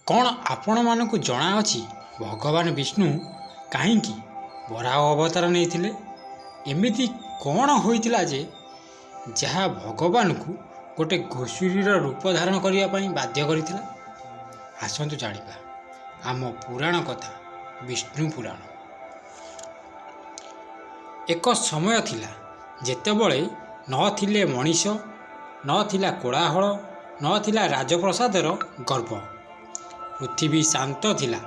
କ'ଣ ଆପଣମାନଙ୍କୁ ଜଣାଅଛି ଭଗବାନ ବିଷ୍ଣୁ କାହିଁକି ବରାହ ଅବତାର ନେଇଥିଲେ? ଏମିତି କ'ଣ ହୋଇଥିଲା ଯେ ଯାହା ଭଗବାନଙ୍କୁ ଗୋଟେ ଘୁଷୁରୀର ରୂପ ଧାରଣ କରିବା ପାଇଁ ବାଧ୍ୟ କରିଥିଲା? ଆସନ୍ତୁ ଜାଣିବା ଆମ ପୁରାଣ କଥା, ବିଷ୍ଣୁ ପୁରାଣ। ଏକ ସମୟ ଥିଲା ଯେତେବେଳେ ନଥିଲେ ମଣିଷ, ନଥିଲା କୋଳାହଳ, ନଥିଲା ରାଜପ୍ରସାଦର ଗର୍ବ। ପୃଥିବୀ ଶାନ୍ତ ଥିଲା।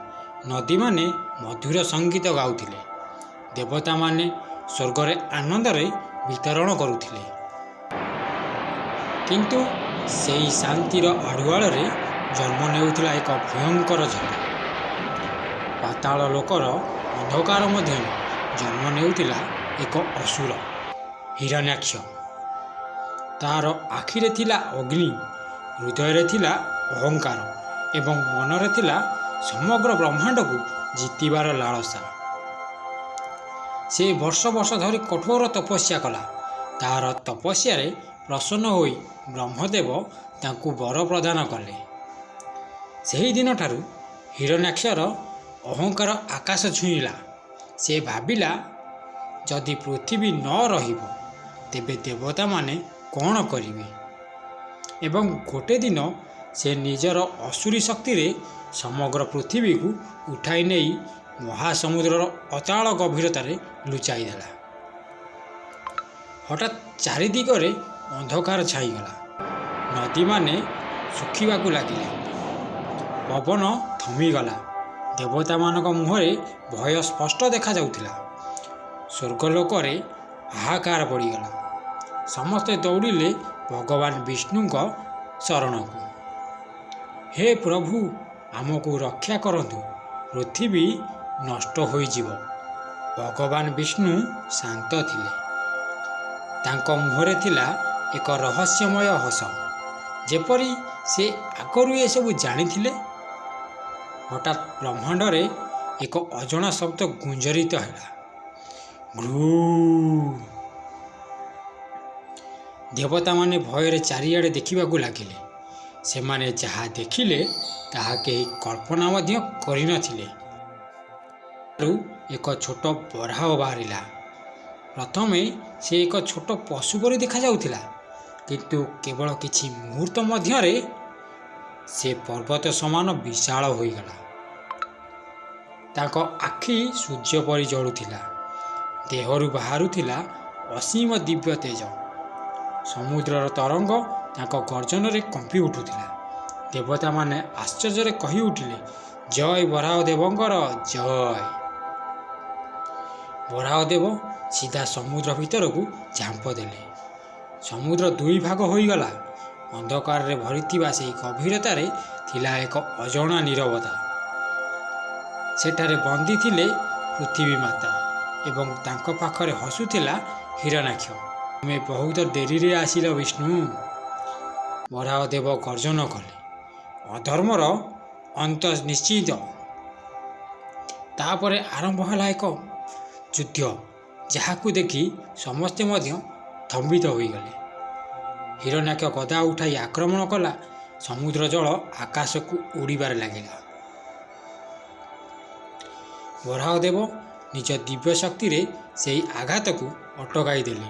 ନଦୀମାନେ ମଧୁର ସଙ୍ଗୀତ ଗାଉଥିଲେ। ଦେବତାମାନେ ସ୍ୱର୍ଗରେ ଆନନ୍ଦରେ ବିତରଣ କରୁଥିଲେ। କିନ୍ତୁ ସେହି ଶାନ୍ତିର ଆଢ଼ୁଆଳରେ ଜନ୍ମ ନେଉଥିଲା ଏକ ଭୟଙ୍କର ଝଡ଼। ପାତାଳ ଲୋକର ଅନ୍ଧକାର ମଧ୍ୟରେ ଜନ୍ମ ନେଉଥିଲା ଏକ ଅସୁର, ହିରଣ୍ୟାକ୍ଷ। ତାହାର ଆଖିରେ ଥିଲା ଅଗ୍ନି, ହୃଦୟରେ ଥିଲା ଅହଙ୍କାର ଏବଂ ମନରେ ଥିଲା ସମଗ୍ର ବ୍ରହ୍ମାଣ୍ଡକୁ ଜିତିବାର ଲାଳସା। ସେ ବର୍ଷ ବର୍ଷ ଧରି କଠୋର ତପସ୍ୟା କଲା। ତାହାର ତପସ୍ୟାରେ ପ୍ରସନ୍ନ ହୋଇ ବ୍ରହ୍ମଦେବ ତାଙ୍କୁ ବର ପ୍ରଦାନ କଲେ। ସେହି ଦିନଠାରୁ ହିରଣ୍ୟାକ୍ଷର ଅହଙ୍କାର ଆକାଶ ଛୁଇଁଲା। ସେ ଭାବିଲା, ଯଦି ପୃଥିବୀ ନ ରହିବ ତେବେ ଦେବତାମାନେ କ'ଣ କରିବେ? ଏବଂ ଗୋଟେ ଦିନ ସେ ନିଜର ଅସୁରୀ ଶକ୍ତିରେ ସମଗ୍ର ପୃଥିବୀକୁ ଉଠାଇ ନେଇ ମହାସମୁଦ୍ରର ଅତଳ ଗଭୀରତାରେ ଲୁଚାଇ ଦେଲା। ହଠାତ୍ ଚାରିଦିଗରେ ଅନ୍ଧକାର ଛାଇଗଲା। ନଦୀମାନେ ଶୁଖିବାକୁ ଲାଗିଲେ। ପବନ ଥମିଗଲା। ଦେବତାମାନଙ୍କ ମୁହଁରେ ଭୟ ସ୍ପଷ୍ଟ ଦେଖାଯାଉଥିଲା। ସ୍ୱର୍ଗଲୋକରେ ହାହାକାର ପଡ଼ିଗଲା। ସମସ୍ତେ ଦୌଡ଼ିଲେ ଭଗବାନ ବିଷ୍ଣୁଙ୍କ ଶରଣକୁ। ହେ ପ୍ରଭୁ, ଆମକୁ ରକ୍ଷା କରନ୍ତୁ, ପୃଥିବୀ ନଷ୍ଟ ହୋଇଯିବ। ଭଗବାନ ବିଷ୍ଣୁ ଶାନ୍ତ ଥିଲେ। ତାଙ୍କ ମୁହଁରେ ଥିଲା ଏକ ରହସ୍ୟମୟ ହସ, ଯେପରି ସେ ଆଗରୁ ଏସବୁ ଜାଣିଥିଲେ। ହଠାତ୍ ବ୍ରହ୍ମାଣ୍ଡରେ ଏକ ଅଜଣା ଶବ୍ଦ ଗୁଞ୍ଜରିତ ହେଲା, ଘୃ। ଦେବତାମାନେ ଭୟରେ ଚାରିଆଡ଼େ ଦେଖିବାକୁ ଲାଗିଲେ। ସେମାନେ ଯାହା ଦେଖିଲେ ତାହା କେହି କଳ୍ପନା ମଧ୍ୟ କରିନଥିଲେ। ଏକ ଛୋଟ ବରାହ ବାହାରିଲା। ପ୍ରଥମେ ସେ ଏକ ଛୋଟ ପଶୁ ପରି ଦେଖାଯାଉଥିଲା, କିନ୍ତୁ କେବଳ କିଛି ମୁହୂର୍ତ୍ତ ମଧ୍ୟରେ ସେ ପର୍ବତ ସମାନ ବିଶାଳ ହୋଇଗଲା। ତାଙ୍କ ଆଖି ସୂର୍ଯ୍ୟ ପରି ଜଳୁଥିଲା। ଦେହରୁ ବାହାରୁଥିଲା ଅସୀମ ଦିବ୍ୟ ତେଜ। ସମୁଦ୍ରର ତରଙ୍ଗ ତାଙ୍କ ଗର୍ଜନରେ କମ୍ପି ଉଠୁଥିଲା। ଦେବତାମାନେ ଆଶ୍ଚର୍ଯ୍ୟରେ କହି ଉଠିଲେ, ଜୟ ବରାହ ଦେବଙ୍କର ଜୟ। ବରାହ ଦେବ ସିଧା ସମୁଦ୍ର ଭିତରକୁ ଝାମ୍ପ ଦେଲେ। ସମୁଦ୍ର ଦୁଇ ଭାଗ ହୋଇଗଲା। ଅନ୍ଧକାରରେ ଭରିଥିବା ସେହି ଗଭୀରତାରେ ଥିଲା ଏକ ଅଜଣା ନୀରବତା। ସେଠାରେ ବନ୍ଦୀ ଥିଲେ ପୃଥିବୀ ମାତା ଏବଂ ତାଙ୍କ ପାଖରେ ହସୁଥିଲା ହିରଣ୍ୟାକ୍ଷ। ତୁମେ ବହୁତ ଡେରିରେ ଆସିଲ ବିଷ୍ଣୁ। ବରାହ ଦେବ ଗର୍ଜନ କଲେ, ଅଧର୍ମର ଅନ୍ତ ନିଶ୍ଚିତ। ତାପରେ ଆରମ୍ଭ ହେଲା ଏକ ଯୁଦ୍ଧ, ଯାହାକୁ ଦେଖି ସମସ୍ତେ ମଧ୍ୟ ସ୍ତମ୍ଭିତ ହୋଇଗଲେ। ହିରଣ୍ୟାକ୍ଷ ଗଦା ଉଠାଇ ଆକ୍ରମଣ କଲା। ସମୁଦ୍ର ଜଳ ଆକାଶକୁ ଉଡ଼ିବାରେ ଲାଗିଲା। ବରାହ ଦେବ ନିଜ ଦିବ୍ୟ ଶକ୍ତିରେ ସେହି ଆଘାତକୁ ଅଟକାଇ ଦେଲେ।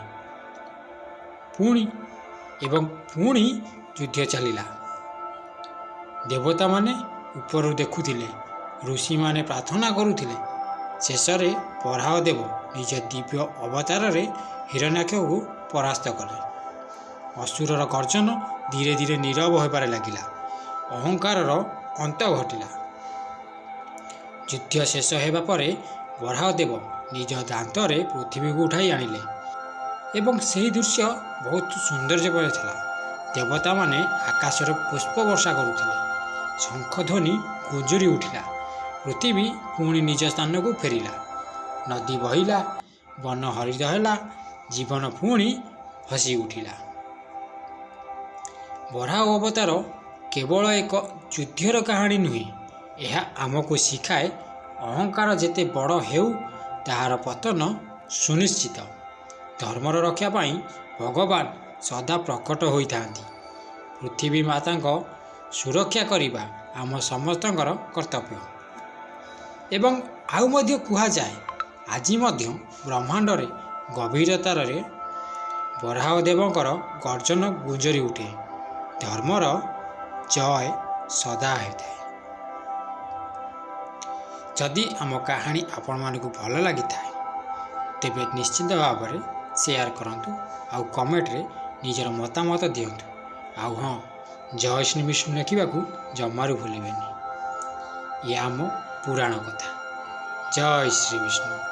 ପୁଣି ଯୁଦ୍ଧ ଚାଲିଲା। ଦେବତାମାନେ ଉପରୁ ଦେଖୁଥିଲେ, ଋଷିମାନେ ପ୍ରାର୍ଥନା କରୁଥିଲେ। ଶେଷରେ ବରାହ ଦେବ ନିଜ ଦିବ୍ୟ ଅବତାରରେ ହିରଣ୍ୟାକ୍ଷକୁ ପରାସ୍ତ କଲେ। ଅସୁରର ଗର୍ଜନ ଧୀରେ ଧୀରେ ନୀରବ ହେବାରେ ଲାଗିଲା। ଅହଙ୍କାରର ଅନ୍ତ ଘଟିଲା। ଯୁଦ୍ଧ ଶେଷ ହେବା ପରେ ବରାହ ଦେବ ନିଜ ଦାନ୍ତରେ ପୃଥିବୀକୁ ଉଠାଇ ଆଣିଲେ ଏବଂ ସେହି ଦୃଶ୍ୟ ବହୁତ ସୌନ୍ଦର୍ଯ୍ୟମୟ ଥିଲା। ଦେବତାମାନେ ଆକାଶରେ ପୁଷ୍ପ ବର୍ଷା କରୁଥିଲେ। ଶଙ୍ଖଧ୍ୱନି ଗୁଞ୍ଜରି ଉଠିଲା। ପୃଥିବୀ ପୁଣି ନିଜ ସ୍ଥାନକୁ ଫେରିଲା। ନଦୀ ବହିଲା, ବନ ହରିତ ହେଲା, ଜୀବନ ପୁଣି ହସି ଉଠିଲା। ବରାହ ଅବତାର କେବଳ ଏକ ଯୁଦ୍ଧର କାହାଣୀ ନୁହେଁ, ଏହା ଆମକୁ ଶିଖାଏ ଅହଙ୍କାର ଯେତେ ବଡ଼ ହେଉ ତାହାର ପତନ ସୁନିଶ୍ଚିତ। ଧର୍ମର ରକ୍ଷା ପାଇଁ ଭଗବାନ ସଦା ପ୍ରକଟ ହୋଇଥାନ୍ତି। ପୃଥିବୀ ମାତାଙ୍କ ସୁରକ୍ଷା କରିବା ଆମ ସମସ୍ତଙ୍କର କର୍ତ୍ତବ୍ୟ। ଏବଂ ଆଉ ମଧ୍ୟ କୁହାଯାଏ ଆଜି ମଧ୍ୟ ବ୍ରହ୍ମାଣ୍ଡରେ ଗଭୀରତାରେ ବରାହଦେବଙ୍କର ଗର୍ଜନ ଗୁଞ୍ଜରି ଉଠେ। ଧର୍ମର ଜୟ ସଦା ହେଉଥାଏ। ଯଦି ଆମ କାହାଣୀ ଆପଣମାନଙ୍କୁ ଭଲ ଲାଗିଥାଏ ତେବେ ନିଶ୍ଚିତ ଭାବରେ ସେୟାର କରନ୍ତୁ ଆଉ କମେଣ୍ଟରେ ନିଜର ମତାମତ ଦିଅନ୍ତୁ। ଆଉ ହଁ, ଜୟ ଶ୍ରୀ ବିଷ୍ଣୁ ଲେଖିବାକୁ ଜମାରୁ ଭୁଲିବେନି। ଇଏ ଆମ ପୁରାଣ କଥା। ଜୟ ଶ୍ରୀ ବିଷ୍ଣୁ।